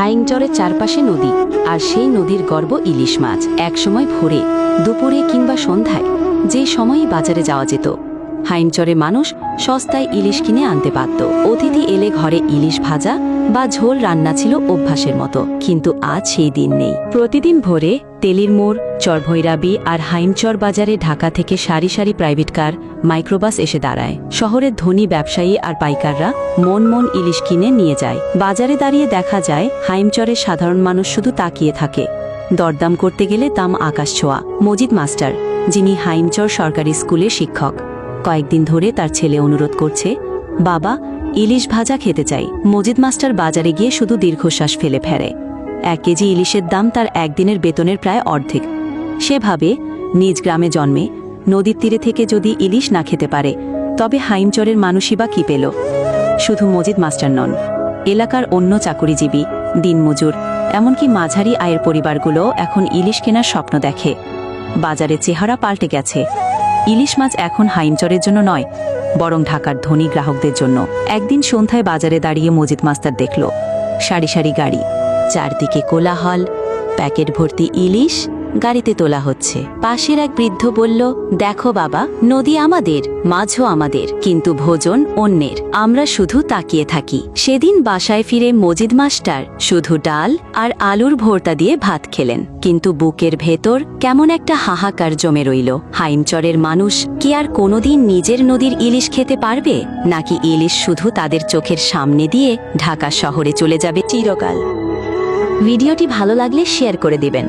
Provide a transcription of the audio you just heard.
হাইংচরের চারপাশে নদী, আর সেই নদীর গর্ব ইলিশ মাছ। একসময় ভোরে, দুপুরে কিংবা সন্ধ্যায়, যে সময়ই বাজারে যাওয়া যেত, হাইমচরে মানুষ সস্তায় ইলিশ কিনে আনতে পারত। অতিথি এলে ঘরে ইলিশ ভাজা বা ঝোল রান্না ছিল অভ্যাসের মতো। কিন্তু আজ সেই দিন নেই। প্রতিদিন ভোরে তেলির মোড়, চরভৈরাবী আর হাইমচর বাজারে ঢাকা থেকে সারি সারি প্রাইভেট কার, মাইক্রোবাস এসে দাঁড়ায়। শহরের ধনী ব্যবসায়ী আর পাইকাররা মন মন ইলিশ কিনে নিয়ে যায়। বাজারে দাঁড়িয়ে দেখা যায় হাইমচরের সাধারণ মানুষ শুধু তাকিয়ে থাকে। দরদাম করতে গেলে দাম আকাশ ছোঁয়া। মজিদ মাস্টার, যিনি হাইমচর সরকারি স্কুলের শিক্ষক, কয়েকদিন ধরে তার ছেলে অনুরোধ করছে, বাবা, ইলিশ ভাজা খেতে চাই। মজিদ মাস্টার বাজারে গিয়ে শুধু দীর্ঘশ্বাস ফেলে ফেরে। 1 কেজি ইলিশের দাম তার একদিনের বেতনের প্রায় অর্ধেক। সে ভাবে, নিজ গ্রামে জন্মে নদীর তীরে থেকে যদি ইলিশ না খেতে পারে, তবে হাইমচরের মানুষই বা কি পেল। শুধু মজিদ মাস্টার নন, এলাকার অন্য চাকুরিজীবী, দিনমজুর, এমনকি মাঝারি আয়ের পরিবারগুলো এখন ইলিশ কেনার স্বপ্ন দেখে। বাজারের চেহারা পাল্টে গেছে। ইলিশ মাছ এখন হাইমচরের জন্য নয়, বরং ঢাকার ধনী গ্রাহকদের জন্য। একদিন সন্ধ্যায় বাজারে দাঁড়িয়ে মজিদ মাস্টার দেখল সারি সারি গাড়ি, চারদিকে কোলাহল, প্যাকেট ভর্তি ইলিশ গাড়িতে তোলা হচ্ছে। পাশের এক বৃদ্ধ বলল, দেখো বাবা, নদী আমাদের, মাছও আমাদের, কিন্তু ভোজন অন্যের। আমরা শুধু তাকিয়ে থাকি। সেদিন বাসায় ফিরে মজিদ মাস্টার শুধু ডাল আর আলুর ভর্তা দিয়ে ভাত খেলেন, কিন্তু বুকের ভেতর কেমন একটা হাহাকার জমে রইল। হাইমচরের মানুষ কি আর কোনোদিন নিজের নদীর ইলিশ খেতে পারবে, নাকি ইলিশ শুধু তাদের চোখের সামনে দিয়ে ঢাকা শহরে চলে যাবে চিরকাল? ভিডিওটি ভালো লাগলে শেয়ার করে দিবেন।